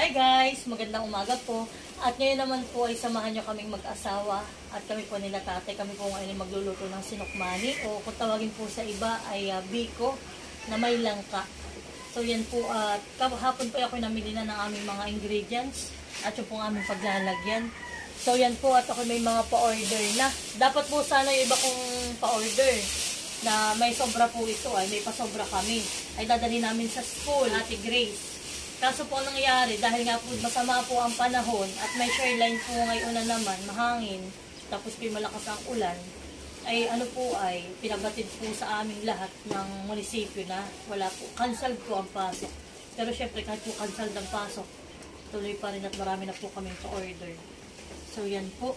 Hi guys! Magandang umaga po. At ngayon naman po ay samahan nyo kaming mag-asawa. At kami po nila tatay. Kami po ngayon ay magluluto ng sinukmani. O kung tawagin po sa iba ay biko na may langka. So yan po. At kahapon po ako namili na ng aming mga ingredients. At yung pong aming paglalagyan. So yan po. At ako may mga pa-order na. Dapat po sana yung iba kong pa-order na may sobra po ito ay may pasobra kami. Ay dadali namin sa school. Ate Grace. Kaso po nangyari, dahil nga po masama po ang panahon at may shoreline po ngayon na naman, mahangin, tapos po malakas ang ulan, ay ano po ay pinabatid po sa aming lahat ng munisipyo na wala po, cancelled po ang pasok. Pero syempre kahit po cancelled ang pasok, tuloy pa rin at marami na po kaming pa-order. So yan po,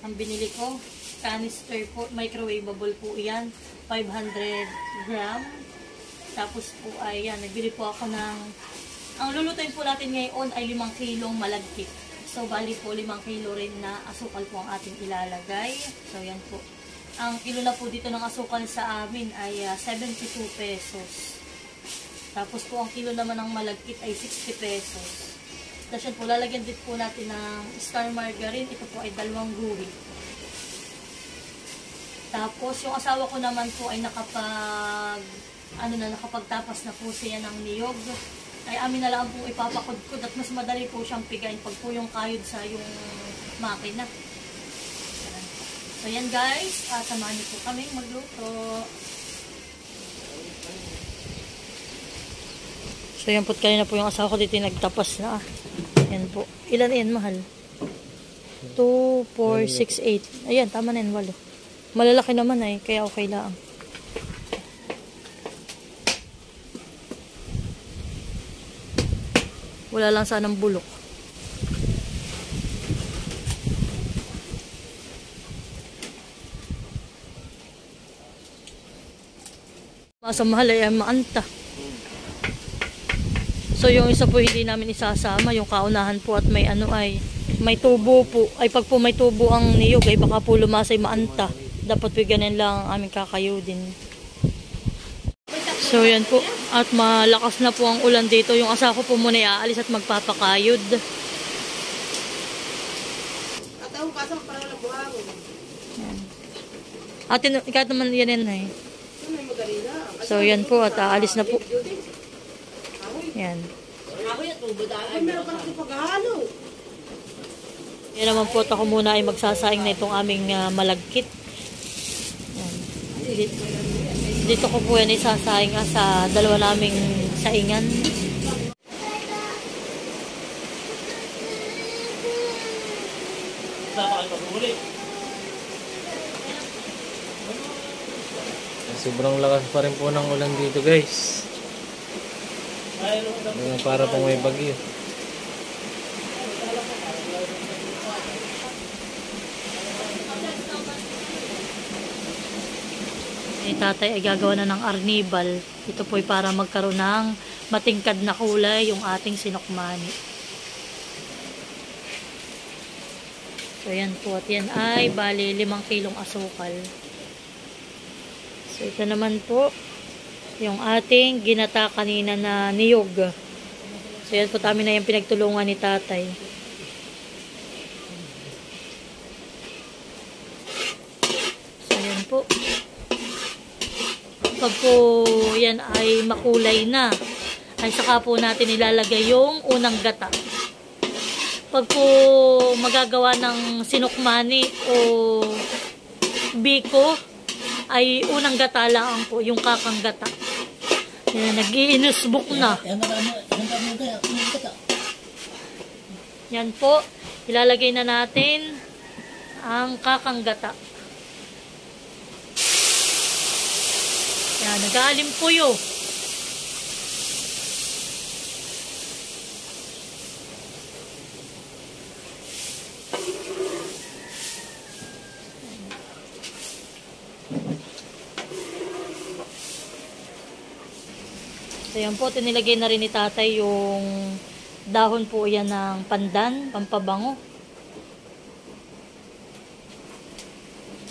ang binili ko, canister po, microwavable po yan, 500 gram. Tapos po ay yan, nagbili po ako ng, ang lulutuin po natin ngayon ay 5 kilong malagkit. So bali po 5 kilo rin na asukal po ang ating ilalagay. So yan po. Ang kilo na po dito ng asukal sa amin ay 72 pesos. Tapos po ang kilo naman ng malagkit ay 60 pesos. Tapos yan po, lalagyan din po natin ng star margarine. Ito po ay 2 guhit. Tapos yung asawa ko naman po ay nakapagtapas na po siya ng niyog. Ay amin na lang po ipapakudkod at mas madali po siyang pigain pag po yung kayod sa yung makina. So yan guys, samahan niyo po kami magluto. So yan po, kanina po yung asawa ko dito nagtapas na. Yan po. Ilan yan mahal? 2, 4, 6, 8. Ayan, tama na yan, 8. Malalaki naman ay, kaya okay lang. Wala lang sanang bulok. Masa mahal ay maanta. So yung isa po hindi namin isasama, yung kaunahan po at may ano ay may tubo po. Ay pag po may tubo ang niyog ay baka po lumasay maanta. Dapat po ganun lang ang aming kakayudin. So yan po, at malakas na po ang ulan dito. Yung asawa ko po muna aalis at magpapakayod. At ang kasang para walang buhangin. Atin, kahit naman yan eh. So yan po, at aalis na po. Yan. Ay, meron pa natin paghahalo. Yan naman po, ako muna ay magsasaing na itong aming malagkit. Yan. Dito ko po yan isasaing sa dalawa naming saingan. Sobrang lakas pa rin po ng ulan dito guys. Para pong may bagyo. Tatay ay gagawa na ng arnibal. Ito po ay para magkaroon ng matingkad na kulay yung ating sinukmani. So yan po, at yan ay bali 5 kilong asukal. So ito naman po yung ating ginata kanina na niyog. So yan po, tamin na yung pinagtulungan ni tatay. So yan po. Pag po yan ay makulay na, ay saka po natin ilalagay yung unang gata. Pag po magagawa ng sinukmani o biko, ay unang gata lang po, yung kakang gata. Yan, nag-iinusbok na. Yan po, ilalagay na natin ang kakang gata. Yan, nag-aalimpuyo. So yan po, tinilagay na rin ni tatay yung dahon po yan ng pandan, pampabango.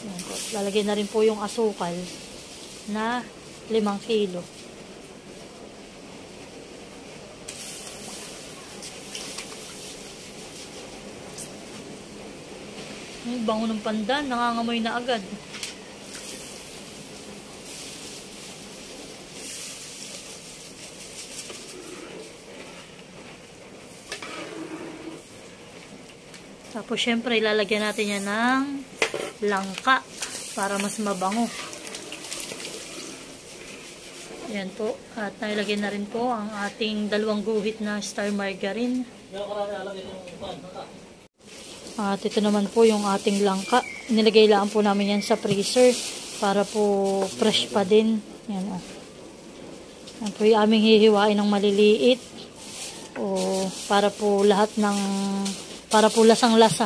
Yan po, lalagay na rin po yung asukal na 5 kilo. Yung bango ng pandan, nangangamoy na agad. Tapos syempre ilalagyan natin yan ng langka para mas mabango. Yan po. At nailagyan na rin po ang ating 2 guhit na star margarine. At ito naman po yung ating langka. Nilagay lang po namin yan sa freezer para po fresh pa din. Yan o. Yan po yung aming hihiwain ng maliliit. O para po lahat ng para po lasang-lasa.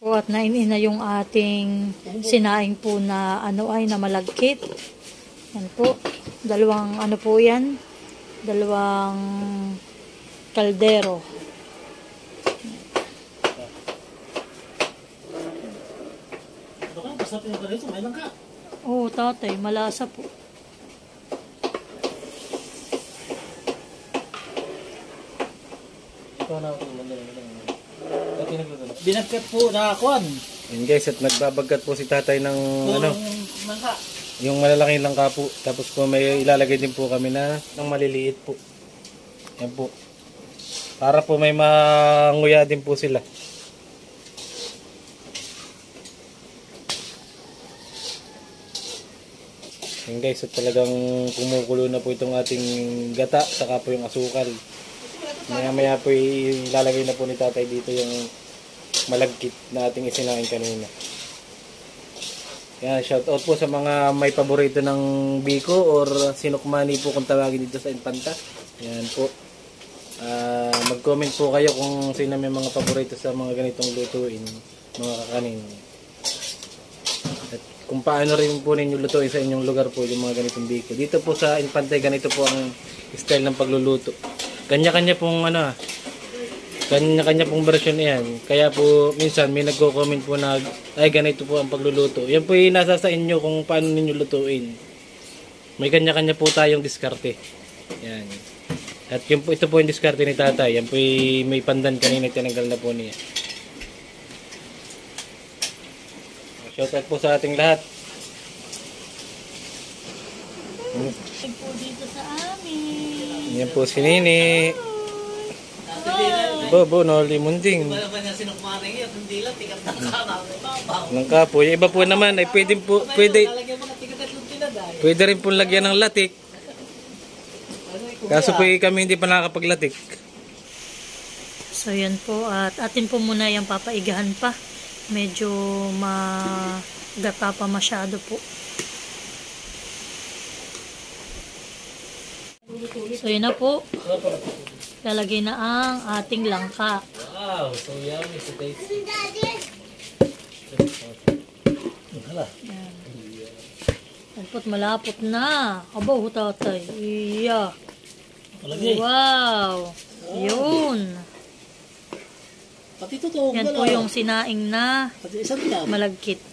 Po at nainin na yung ating sinaing po na na malagkit. Yan po. 2 po yan. 2 kaldero. Oo, tatay. Malasa po. Binagkat po na kwan. Yan guys, at nagbabagkat po si tatay ng Langka. yung malalaking langka po. Tapos po may ilalagay din po kami na ng maliliit po. Yan po. Para po may manguya din po sila. Yan guys, at talagang kumukulo na po itong ating gata, saka po yung asukal. Maya maya po ilalagay na po ni tatay dito yung malagkit na ating isinain kanina. Yan, shout out po sa mga may paborito ng biko or sinukmani po kung tawagin dito sa Infanta. Yan po. Mag-comment po kayo kung sino may mga paborito sa mga ganitong lutuin, mga kakanin. At kung paano rin po ninyo lutuin sa inyong lugar po yung mga ganitong biko. Dito po sa Infante, ganito po ang style ng pagluluto. Kanya-kanya pong kanya-kanya pong version yan. Kaya po minsan may nagko-comment po na ay ganito po ang pagluluto. Yan po yung nasa sa inyo kung paano ninyo lutuin. May kanya-kanya po tayong diskarte. Yan. At yun po, ito po yung diskarte ni tatay. Yan po yung may pandan kanina, tinanggal na po niya. Shoutout po sa ating lahat. Po dito sa amin. Yan po si Nini. Bobo, no, limunding. Wala ba niya sinukmaning yan? Hindi lang, tikat na kama. Ng kapo. Yung iba po naman ay pwede Lalagyan mo na tikat at tinaday. pwede rin po lagyan ng latik. Kaso po kami hindi pa nakakapaglatik. So yan po. At atin po muna yung papaigahan pa. Medyo magata pa masyado po. So yun na po. Lalagay na ang ating langka. Wow, so yummy, so tasty. Yan. Malapot, malapot na. Aba, tatay. Iya. Wow. Yun. Pati totoo. Yan po yung sinaing na Pati isang dam. malagkit.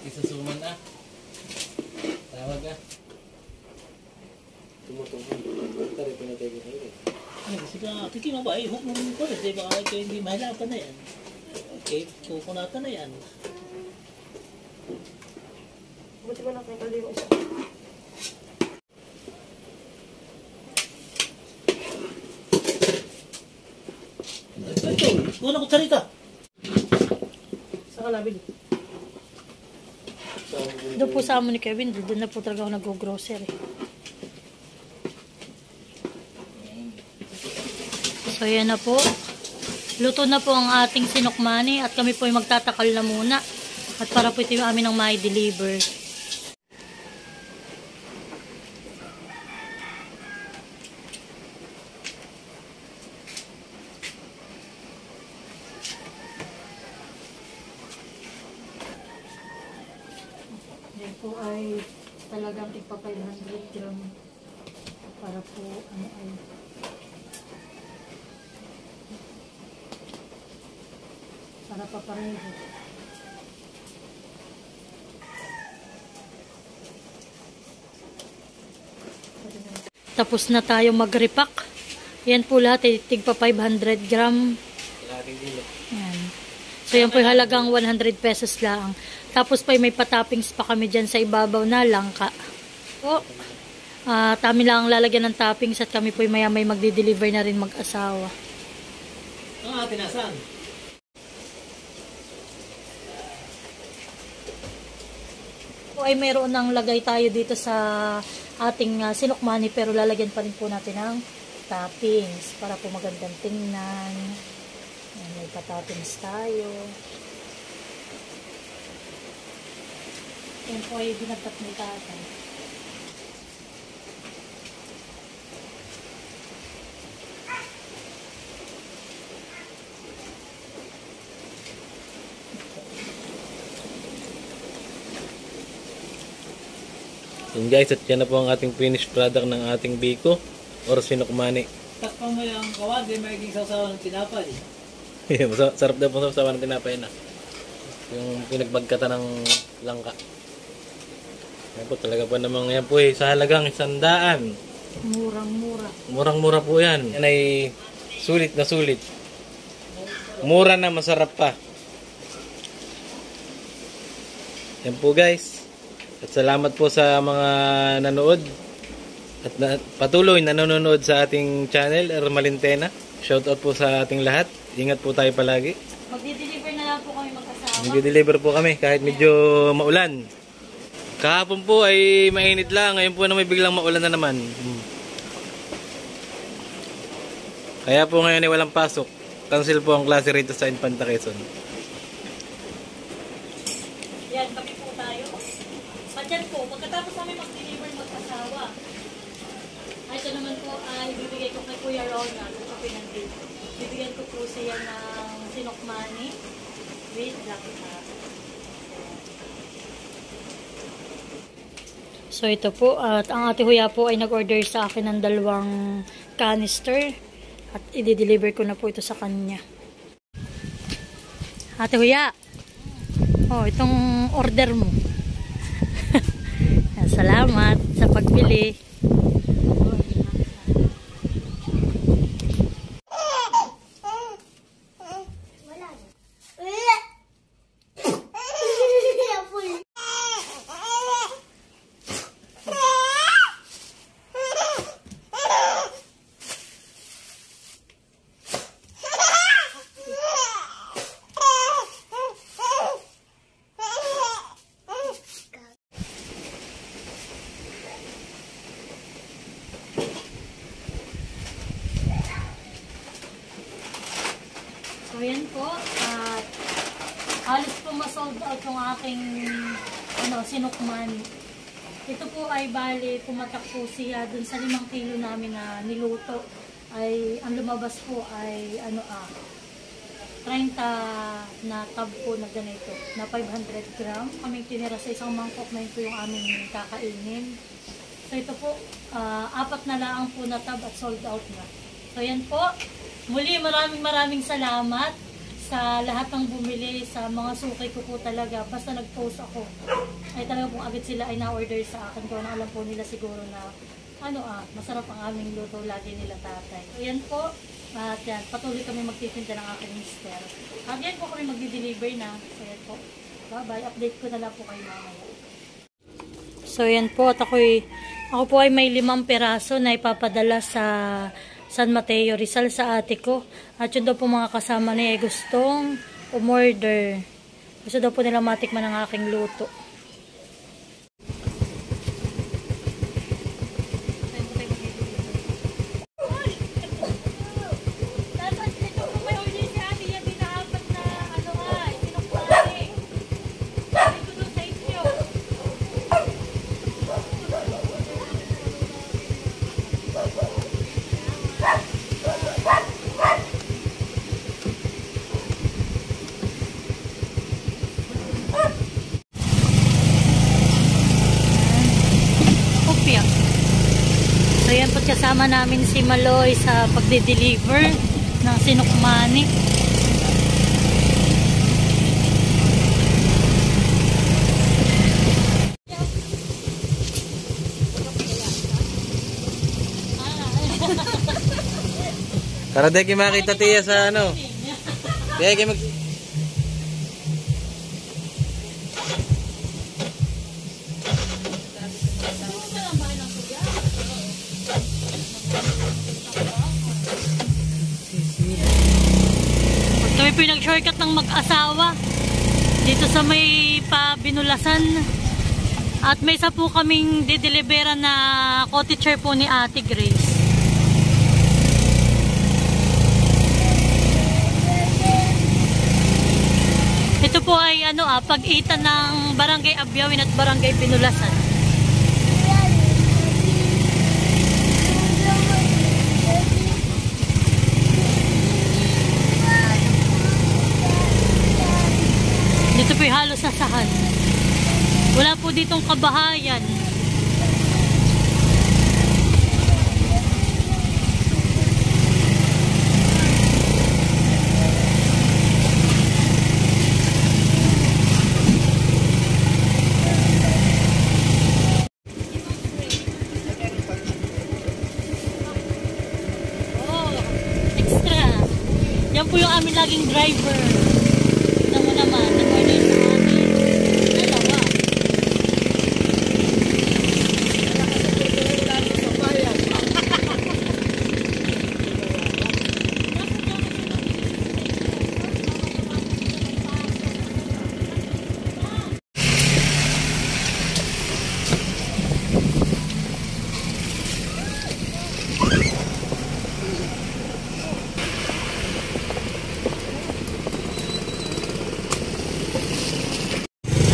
Isasuman ah. Tawag ah. Tumutungkol. Tari, pinatay ko tayo. Ay, kasi ka, tiki mo ba? Eh, hook mo ko na. Diba, kayo hindi mahirapan na yan. Okay, kukunatan na yan. Buti mo lang kayo kaliwa siya. Ito, kuha ko salita. Saan ka nabili? Doon po sa amo ni Kevin, doon na po talaga ako nag-grocery. So yan na po. Luto na po ang ating sinukmani at kami po ay magtatakal na muna. At para po ito yung amin ang may deliver. Yan po ay talagang tigpa 500 gram para po ay para papareho. tapos na tayo mag-repack. Yan po lahat ay tigpa 500 gram. Yan. So yan po yung halagang 100 pesos lang. Tapos pa may patoppings pa kami dyan sa ibabaw na langka. So, kami lang ang lalagyan ng toppings at kami po maya-may magdi-deliver na rin mag-asawa. Ang atin asan? Po ay mayroon ng lagay tayo dito sa ating sinukmani pero lalagyan pa rin po natin ng toppings para po magandang tingnan. Ayan, may patoppings tayo. Yan po ay binagkat ni tatay. Yun guys, at yan na po ang ating finished product ng ating biko or sinukmani. Takpang mo yung kawali, magiging sausawan ng tinapay. Sarap daw po sa sawa ng tinapay na. Yung pinagbagkatan ng langka. Yan po talaga po namang yan po sa halagang 100. Murang-mura. Murang-mura po yan. Yan ay sulit na sulit. Mura na masarap pa. Yan po guys. At salamat po sa mga nanood at patuloy na nanonood sa ating channel, Ermalintena. Shoutout po sa ating lahat. Ingat po tayo palagi. Magdi-deliver na lang po kami mag-asawa. Mag-deliver po kami kahit medyo maulan. Kahapon po ay mainit lang. Ngayon po na may biglang maulan na naman. Kaya po ngayon ay walang pasok. Cancel po ang klase rito sa Infanta Quezon. Yan, kami po tayo. Diyan po, pagkatapos namin mag-deliver mag-asawa, ay ito naman po ay bibigay ko kay Kuya Ronald kung kape ng date. Bibigyan ko po siya ng sinukmani with Lucky Hat. So ito po, at ang ate Huya po ay nag-order sa akin ng 2 canister at i-deliver ko na po ito sa kanya. Ate Huya, oh, itong order mo. Salamat sa pagbili. So, yan po. At halos po ma-sold out yung aking sinukman. Ito po ay bali, pumatak po siya dun sa 5 kilo namin na niluto. Ay, ang lumabas po ay 30 na tab po na ganito, na 500 gram. Kaming tinira sa isang mangkok na ito yung aming kakainin. So, ito po, 4 na lang po na tab at sold out na. So, yan po. Muli, maraming salamat sa lahat ng bumili, sa mga sukay ko po talaga. Basta nag-post ako, ay talaga pong agad sila ay na-order sa akin. Kung alam po nila siguro na masarap ang aming luto lagi nila tatay. So yan po, at yan, patuloy kami magtitinda ng aking mister. At yan po kami magdi-deliver na. So yan po, bye-bye. Update ko na lang po kayo mamaya. So yan po, at ako po ay may 5 peraso na ipapadala sa San Mateo, Rizal sa ate ko. At yun daw po mga kasama niya gustong umorder. Gusto daw po nila matikman ang aking luto. So yan po, kasama namin si Maloy sa pagde-deliver ng sinukmani. Para di kayo makita tiya sa ano. Kaya kayo mag... Kami pinag-shortcut ng mag-asawa dito sa may Binulasan. At may isa po kaming didelibera na cottager po ni Ate Grace. Ito po ay pag-itan ng Barangay Abyawin at Barangay Binulasan. Dito po halos sasahan. Wala po ditong kabahayan. Oh, extra. Yan po yung aming laging driver. Tignan mo naman, nag-order sa amin. Dalawa.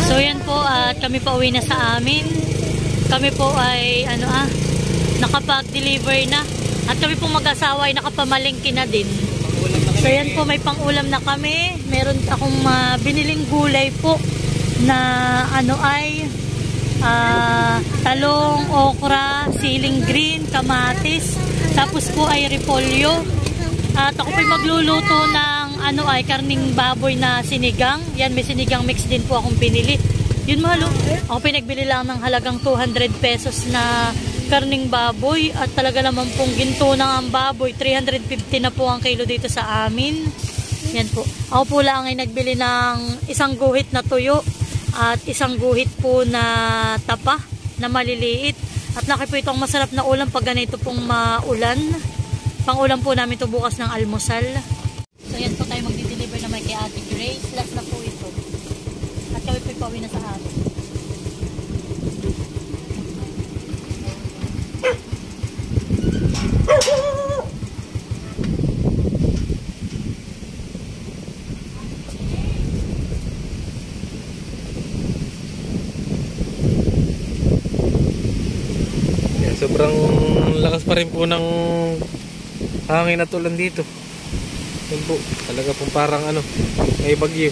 So yan po at kami pa uwi na sa amin. Kami po ay nakapag-deliver na. At kami po mag-asawa ay nakapamalingki na din. So yan po, may pang-ulam na kami. Meron akong biniling gulay po na talong, okra, siling green, kamatis. Tapos po ay repolyo. At ako po ay magluluto ng karning baboy na sinigang. Yan, may sinigang mix din po akong pinili. Yun mahal. Ako pinagbili lang ng halagang 200 pesos na karning baboy. At talaga naman pong ginto ng baboy. 350 na po ang kilo dito sa amin. Yan po. Ako po lang ay nagbili ng isang guhit na tuyo. At isang guhit po na tapa na maliliit. At laki po itong masarap na ulam pag ganito pong maulan. Pang-ulam po namin ito bukas ng almusal. So yan po tayo magdi-deliver naman kay Ate Grace. Last na po ito. At kami po pauwi na sa amin. Yeah, sobrang lakas pa rin po ng hangin at ulan dito. Yan po, talaga pong parang may bagyo.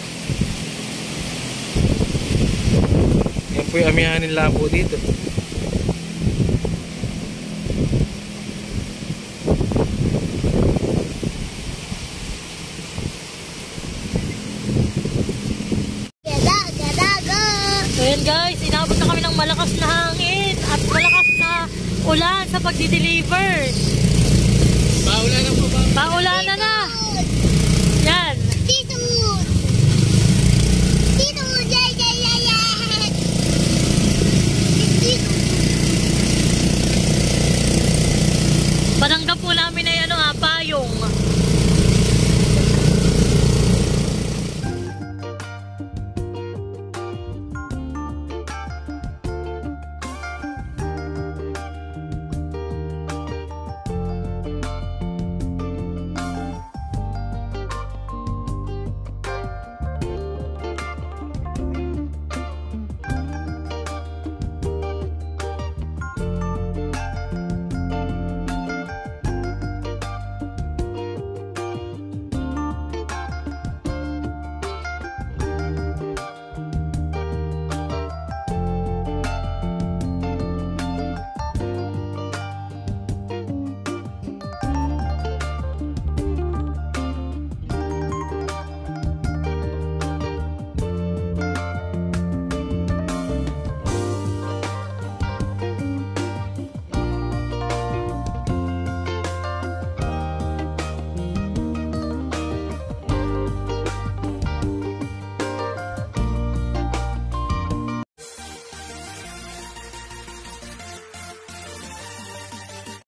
Yan po yung amihanin lang po dito. So yan guys, inabot na kami ng malakas na hangin at malakas na ulan sa pagdi-deliver. Paulanan po ba? Paulanan na!